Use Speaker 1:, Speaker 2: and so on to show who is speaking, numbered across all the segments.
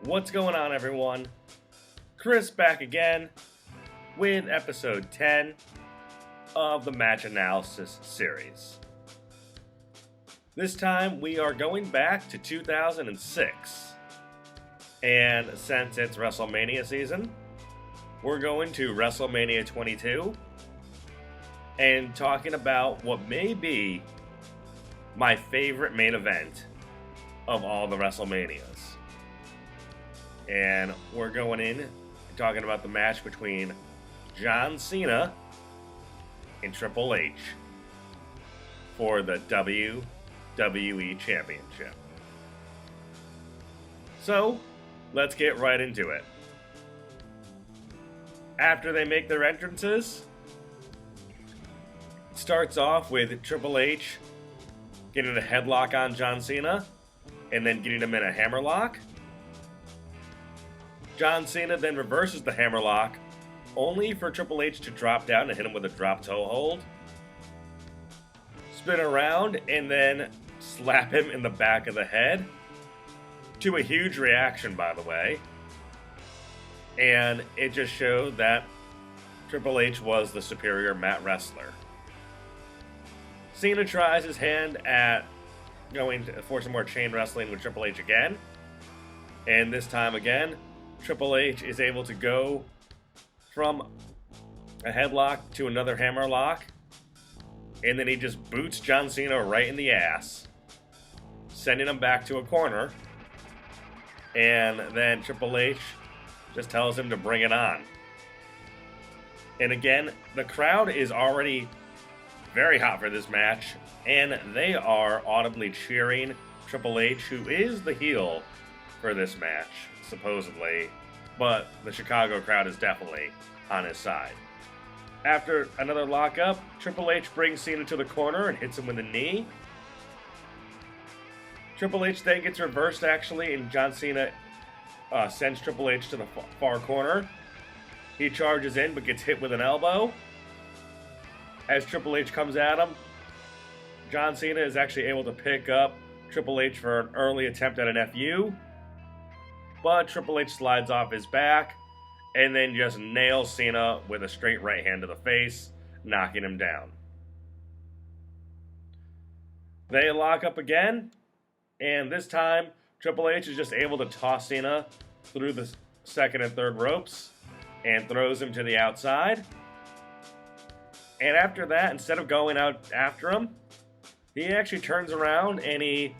Speaker 1: What's going on, everyone? Chris back again with episode 10 of the match analysis series. This time we are going back to 2006. And since it's Wrestlemania season, we're going to Wrestlemania 22 and talking about what may be my favorite main event of all the WrestleManias. And we're going in and talking about the match between John Cena and Triple H for the WWE Championship. So, let's get right into it. After they make their entrances, it starts off with Triple H getting a headlock on John Cena and then getting him in a hammerlock. John Cena then reverses the hammerlock, only for Triple H to drop down and hit him with a drop toe hold. Spin around and then slap him in the back of the head. To a huge reaction, by the way. And it just showed that Triple H was the superior mat wrestler. Cena tries his hand at going for some more chain wrestling with Triple H again. And this time again, Triple H is able to go from a headlock to another hammerlock, and then he just boots John Cena right in the ass, sending him back to a corner, and then Triple H just tells him to bring it on. And again, the crowd is already very hot for this match, and they are audibly cheering Triple H, who is the heel for this match, supposedly, but the Chicago crowd is definitely on his side. After another lockup, Triple H brings Cena to the corner and hits him with a knee. Triple H then gets reversed, actually, and John Cena sends Triple H to the far corner. He charges in, but gets hit with an elbow. As Triple H comes at him, John Cena is actually able to pick up Triple H for an early attempt at an FU. But Triple H slides off his back and then just nails Cena with a straight right hand to the face, knocking him down. They lock up again, and this time Triple H is just able to toss Cena through the second and third ropes and throws him to the outside. And after that, instead of going out after him, he actually turns around and he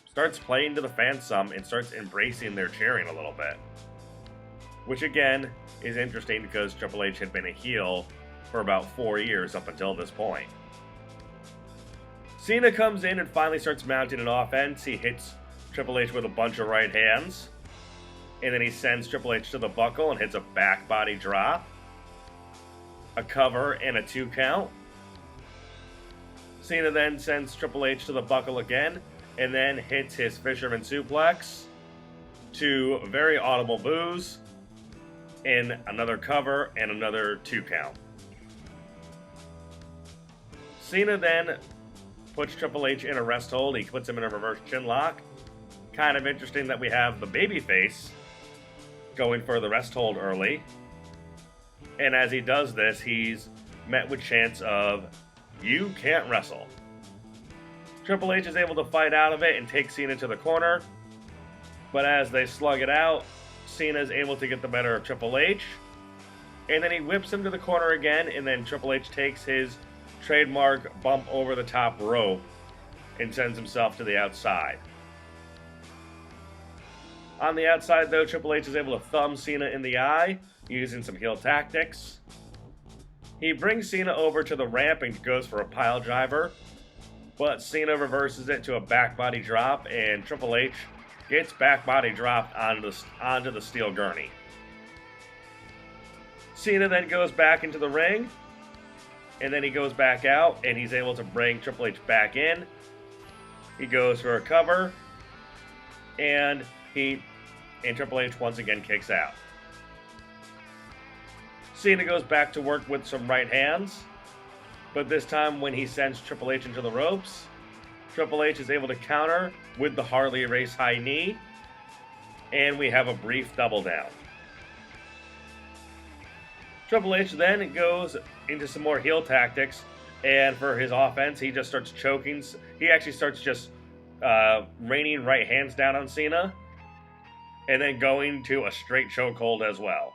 Speaker 1: starts playing to the fans some and starts embracing their cheering a little bit. Which again is interesting because Triple H had been a heel for about 4 years up until this point. Cena comes in and finally starts mounting an offense. He hits Triple H with a bunch of right hands. And then he sends Triple H to the buckle and hits a back body drop, a cover, and a 2 count. Cena then sends Triple H to the buckle again and then hits his fisherman suplex to very audible boos in another cover and another 2 count. Cena then puts Triple H in a rest hold. He puts him in a reverse chin lock. Kind of interesting that we have the babyface going for the rest hold early. And as he does this, he's met with chants of, "You can't wrestle." Triple H is able to fight out of it and take Cena to the corner. But as they slug it out, Cena is able to get the better of Triple H. And then he whips him to the corner again, and then Triple H takes his trademark bump over the top rope and sends himself to the outside. On the outside, though, Triple H is able to thumb Cena in the eye using some heel tactics. He brings Cena over to the ramp and goes for a pile driver, but Cena reverses it to a back body drop, and Triple H gets back body dropped onto the steel gurney. Cena then goes back into the ring, and then he goes back out, and he's able to bring Triple H back in. He goes for a cover, and Triple H once again kicks out. Cena goes back to work with some right hands, but this time when he sends Triple H into the ropes, Triple H is able to counter with the Harley Race high knee, and we have a brief double down. Triple H then goes into some more heel tactics, and for his offense, he just starts choking. He actually starts just raining right hands down on Cena, and then going to a straight chokehold as well.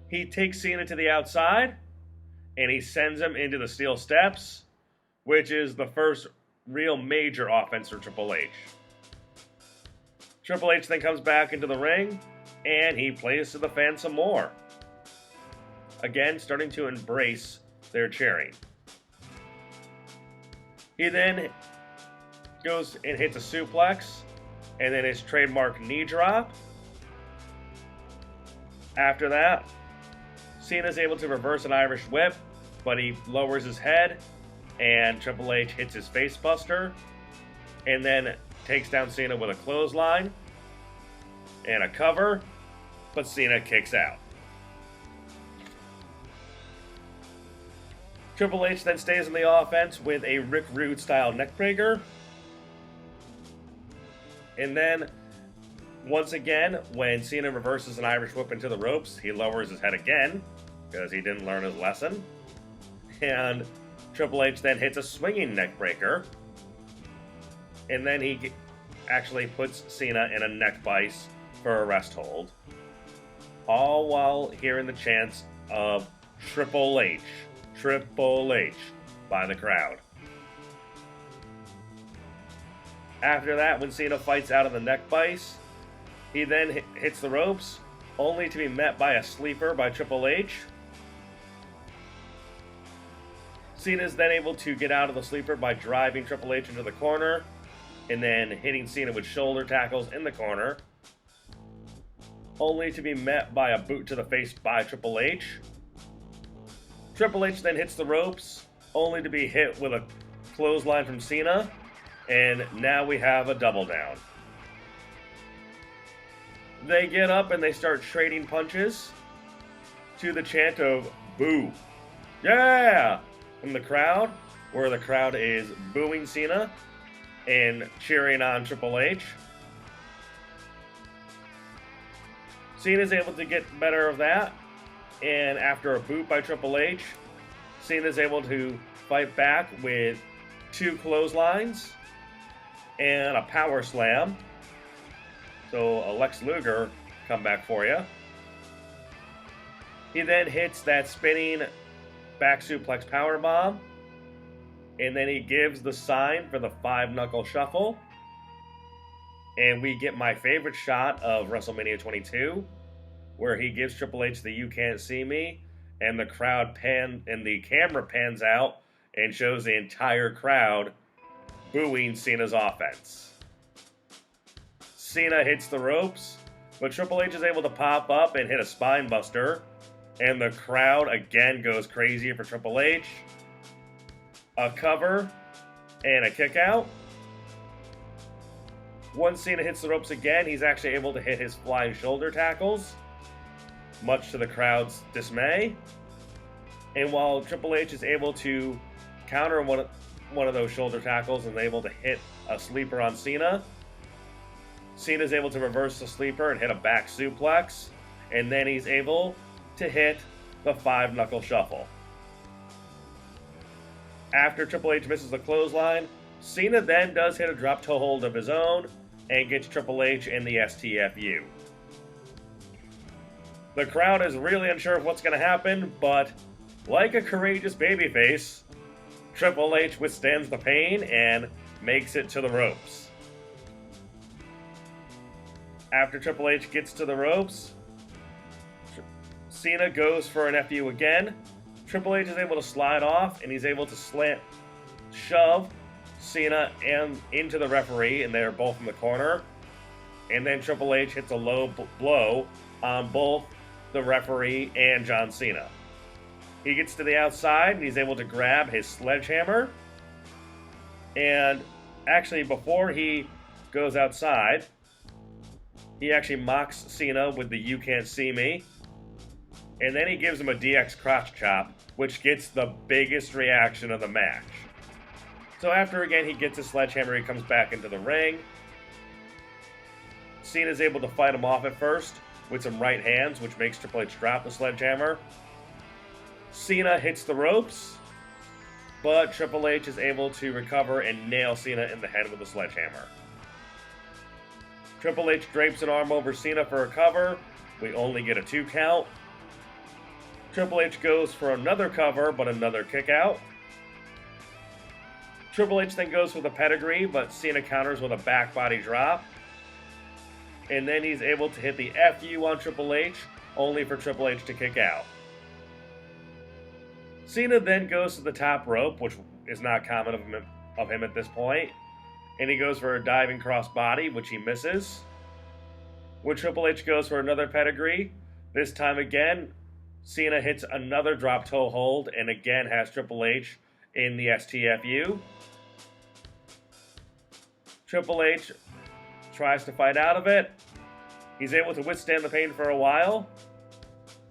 Speaker 1: He takes Cena to the outside, and he sends him into the steel steps, which is the first real major offense for Triple H. Triple H then comes back into the ring, and he plays to the fans some more. Again, starting to embrace their cheering. He then goes and hits a suplex, and then his trademark knee drop. After that, Cena's able to reverse an Irish whip, but he lowers his head, and Triple H hits his face buster, and then takes down Cena with a clothesline and a cover, but Cena kicks out. Triple H then stays in the offense with a Rick Rude style neckbreaker. And then, once again, when Cena reverses an Irish whip into the ropes, he lowers his head again, because he didn't learn his lesson. And Triple H then hits a swinging neckbreaker. And then he actually puts Cena in a neck vice for a rest hold. All while hearing the chants of Triple H, Triple H by the crowd. After that, when Cena fights out of the neck vice, he then hits the ropes, only to be met by a sleeper by Triple H. Cena is then able to get out of the sleeper by driving Triple H into the corner, and then hitting Cena with shoulder tackles in the corner, only to be met by a boot to the face by Triple H. Triple H then hits the ropes, only to be hit with a clothesline from Cena, and now we have a double down. They get up and they start trading punches to the chant of "Boo! Yeah!" from the crowd, where the crowd is booing Cena and cheering on Triple H. Cena's able to get better of that, and after a boot by Triple H, Cena's able to fight back with 2 clotheslines and a power slam. So a Lex Luger comeback for you. He then hits that spinning back suplex powerbomb, and then he gives the sign for the 5-knuckle shuffle. And we get my favorite shot of WrestleMania 22, where he gives Triple H the "You Can't See Me," and the camera pans out and shows the entire crowd booing Cena's offense. Cena hits the ropes, but Triple H is able to pop up and hit a spine buster, and the crowd again goes crazy for Triple H. A cover and a kick out. Once Cena hits the ropes again, he's actually able to hit his flying shoulder tackles, much to the crowd's dismay. And while Triple H is able to counter one of those shoulder tackles and able to hit a sleeper on Cena, Cena's able to reverse the sleeper and hit a back suplex, and then he's able to hit the 5-knuckle shuffle. After Triple H misses the clothesline, Cena then does hit a drop toe hold of his own and gets Triple H in the STFU. The crowd is really unsure of what's going to happen, but like a courageous babyface, Triple H withstands the pain and makes it to the ropes. After Triple H gets to the ropes, Cena goes for an FU again. Triple H is able to slide off, and he's able to shove Cena and into the referee, and they're both in the corner. And then Triple H hits a low blow on both the referee and John Cena. He gets to the outside, and he's able to grab his sledgehammer. And actually, before he goes outside, he actually mocks Cena with the "You Can't See Me." And then he gives him a DX crotch chop, which gets the biggest reaction of the match. So after again he gets his sledgehammer, he comes back into the ring. Cena's able to fight him off at first with some right hands, which makes Triple H drop the sledgehammer. Cena hits the ropes, but Triple H is able to recover and nail Cena in the head with a sledgehammer. Triple H drapes an arm over Cena for a cover. We only get a 2 count. Triple H goes for another cover, but another kick out. Triple H then goes for the pedigree, but Cena counters with a back body drop. And then he's able to hit the FU on Triple H, only for Triple H to kick out. Cena then goes to the top rope, which is not common of him at this point. And he goes for a diving crossbody, which he misses. When Triple H goes for another pedigree, this time again, Cena hits another drop toe hold and again has Triple H in the STFU. Triple H tries to fight out of it. He's able to withstand the pain for a while.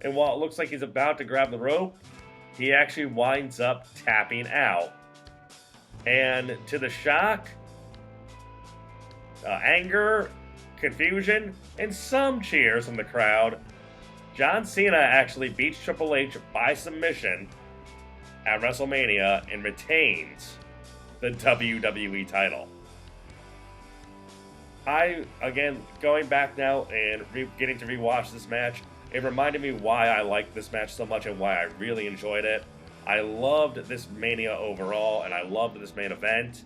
Speaker 1: And while it looks like he's about to grab the rope, he actually winds up tapping out. And to the shock, anger, confusion, and some cheers from the crowd, John Cena actually beats Triple H by submission at WrestleMania and retains the WWE title. Again, going back now and getting to rewatch this match, it reminded me why I liked this match so much and why I really enjoyed it. I loved this Mania overall, and I loved this main event.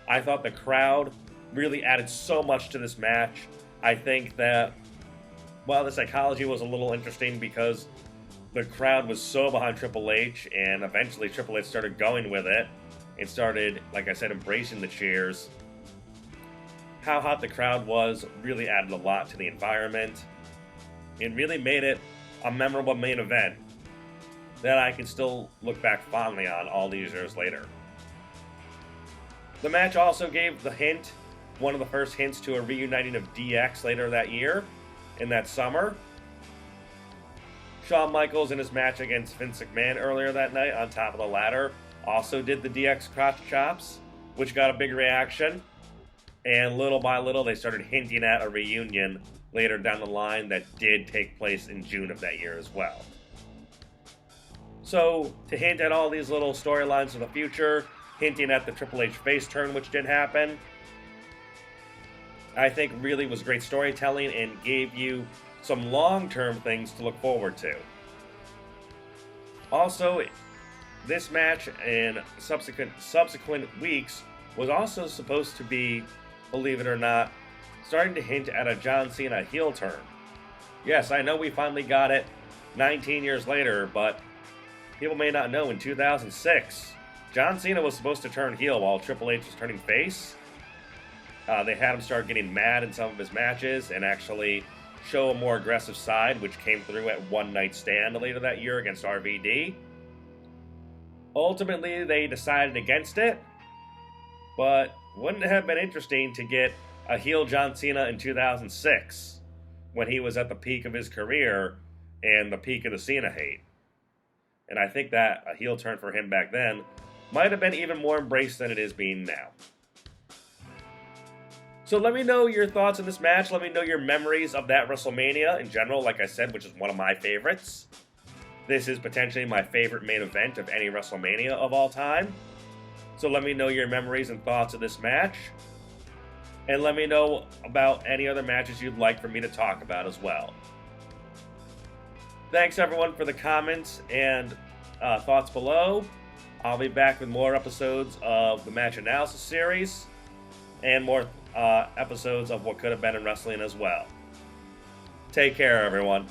Speaker 1: I thought the crowd really added so much to this match. I think that, well, the psychology was a little interesting because the crowd was so behind Triple H, and eventually Triple H started going with it and started, like I said, embracing the cheers. How hot the crowd was really added a lot to the environment and really made it a memorable main event that I can still look back fondly on all these years later. The match also gave the hint, one of the first hints to a reuniting of DX later that year, in that summer. Shawn Michaels in his match against Vince McMahon earlier that night on top of the ladder also did the DX crotch chops, which got a big reaction. And little by little, they started hinting at a reunion later down the line that did take place in June of that year as well. So, to hint at all these little storylines of the future, hinting at the Triple H face turn, which did happen, I think really was great storytelling and gave you some long-term things to look forward to. Also, this match and subsequent weeks was also supposed to be, believe it or not, starting to hint at a John Cena heel turn. Yes, I know we finally got it 19 years later, but people may not know in 2006, John Cena was supposed to turn heel while Triple H was turning face. They had him start getting mad in some of his matches and actually show a more aggressive side, which came through at One Night Stand later that year against RVD. Ultimately, they decided against it, but wouldn't it have been interesting to get a heel John Cena in 2006 when he was at the peak of his career and the peak of the Cena hate? And I think that a heel turn for him back then might have been even more embraced than it is being now. So let me know your thoughts on this match. Let me know your memories of that WrestleMania in general, like I said, which is one of my favorites. This is potentially my favorite main event of any WrestleMania of all time. So let me know your memories and thoughts of this match. And let me know about any other matches you'd like for me to talk about as well. Thanks everyone for the comments and thoughts below. I'll be back with more episodes of the Match Analysis series and more episodes of What Could Have Been in Wrestling as well. Take care, everyone.